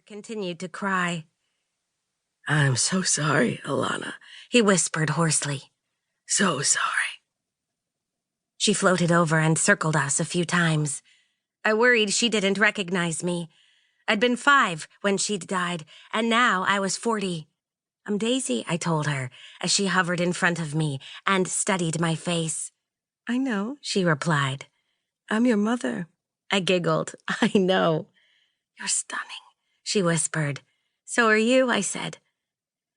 continued to cry. "I'm so sorry, Alana," he whispered hoarsely. "So sorry." She floated over and circled us a few times. I worried she didn't recognize me. I'd been 5 when she'd died, and now I was 40. "I'm Daisy," I told her, as she hovered in front of me and studied my face. "I know," she replied. "I'm your mother." I giggled. "I know." "You're stunning," she whispered. "So are you," I said.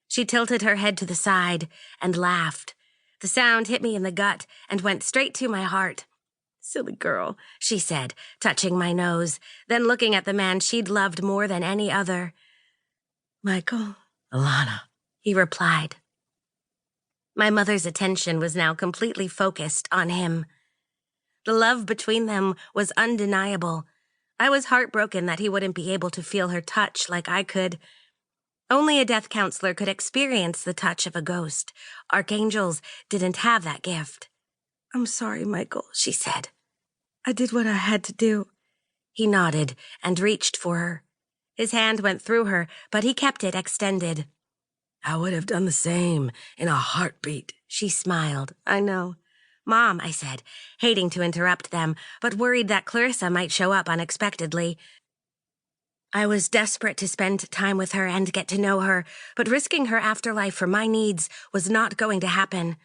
She tilted her head to the side and laughed. The sound hit me in the gut and went straight to my heart. "Silly girl," she said, touching my nose, then looking at the man she'd loved more than any other. "Michael." "Alana," he replied. My mother's attention was now completely focused on him. The love between them was undeniable. I was heartbroken that he wouldn't be able to feel her touch like I could. Only a death counselor could experience the touch of a ghost. Archangels didn't have that gift. "I'm sorry, Michael," she said. "I did what I had to do." He nodded and reached for her. His hand went through her, but he kept it extended. "I would have done the same in a heartbeat," she smiled. "I know." "Mom," I said, hating to interrupt them, but worried that Clarissa might show up unexpectedly. I was desperate to spend time with her and get to know her, but risking her afterlife for my needs was not going to happen.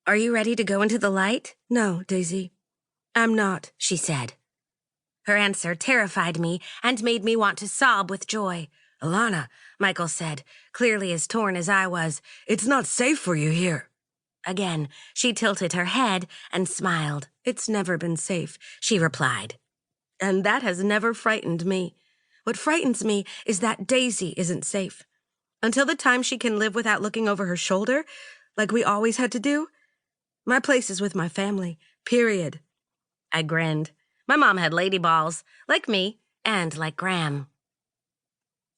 "Are you ready to go into the light?" "No, Daisy. I'm not," she said. Her answer terrified me and made me want to sob with joy. "Alana," Michael said, clearly as torn as I was, "it's not safe for you here." Again, she tilted her head and smiled. "It's never been safe," she replied. "And that has never frightened me. What frightens me is that Daisy isn't safe. Until the time she can live without looking over her shoulder, like we always had to do, my place is with my family, period." I grinned. My mom had lady balls, like me, and like Graham.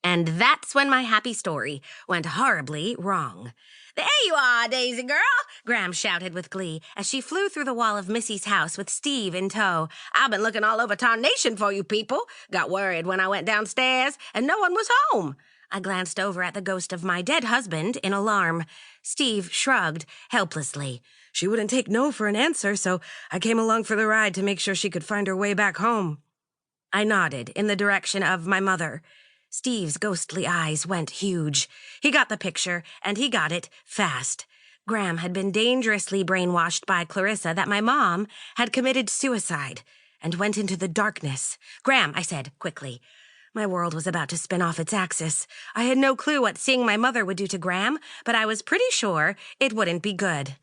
And that's when my happy story went horribly wrong. "There you are, Daisy girl," Graham shouted with glee as she flew through the wall of Missy's house with Steve in tow. "I've been looking all over tarnation for you people. Got worried when I went downstairs and no one was home." I glanced over at the ghost of my dead husband in alarm. Steve shrugged helplessly. "She wouldn't take no for an answer, so I came along for the ride to make sure she could find her way back home." I nodded in the direction of my mother. Steve's ghostly eyes went huge. He got the picture, and he got it fast. Graham had been dangerously brainwashed by Clarissa that my mom had committed suicide and went into the darkness. "Graham," I said quickly. My world was about to spin off its axis. I had no clue what seeing my mother would do to Graham, but I was pretty sure it wouldn't be good.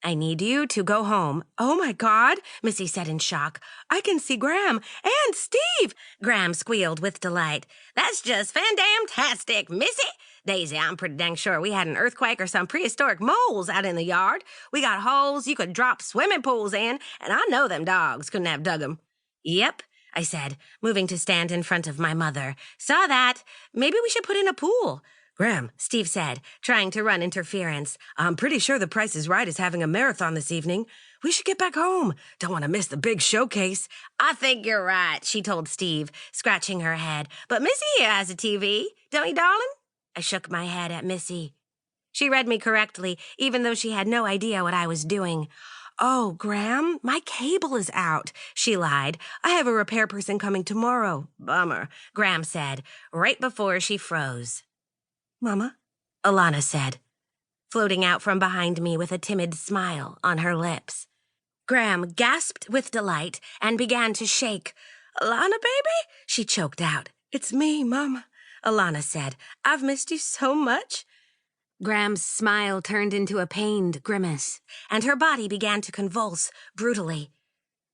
"I need you to go home." "Oh, my God," Missy said in shock. "I can see Graham and Steve." Graham squealed with delight. "That's just fan-damn-tastic, Missy. Daisy, I'm pretty dang sure we had an earthquake or some prehistoric moles out in the yard. We got holes you could drop swimming pools in, and I know them dogs couldn't have dug 'em." "Yep," I said, moving to stand in front of my mother. "Saw that. Maybe we should put in a pool." "Graham," Steve said, trying to run interference. "I'm pretty sure The Price is Right is having a marathon this evening. We should get back home. Don't want to miss the big showcase." "I think you're right," she told Steve, scratching her head. "But Missy here has a TV, don't you, darling?" I shook my head at Missy. She read me correctly, even though she had no idea what I was doing. "Oh, Graham, my cable is out," she lied. "I have a repair person coming tomorrow." "Bummer," Graham said, right before she froze. "Mama," Alana said, floating out from behind me with a timid smile on her lips. Graham gasped with delight and began to shake. "Alana, baby?" she choked out. "It's me, Mama," Alana said. "I've missed you so much." Graham's smile turned into a pained grimace, and her body began to convulse brutally.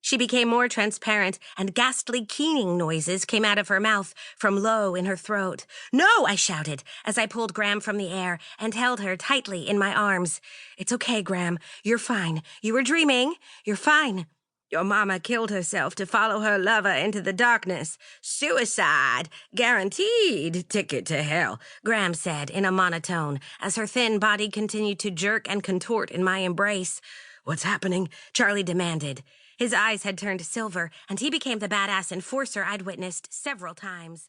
She became more transparent, and ghastly keening noises came out of her mouth from low in her throat. "No!" I shouted as I pulled Graham from the air and held her tightly in my arms. "It's okay, Graham. You're fine. You were dreaming. You're fine. Your mama killed herself to follow her lover into the darkness. Suicide. Guaranteed ticket to hell," Graham said in a monotone as her thin body continued to jerk and contort in my embrace. "What's happening?" Charlie demanded. His eyes had turned silver, and he became the badass enforcer I'd witnessed several times.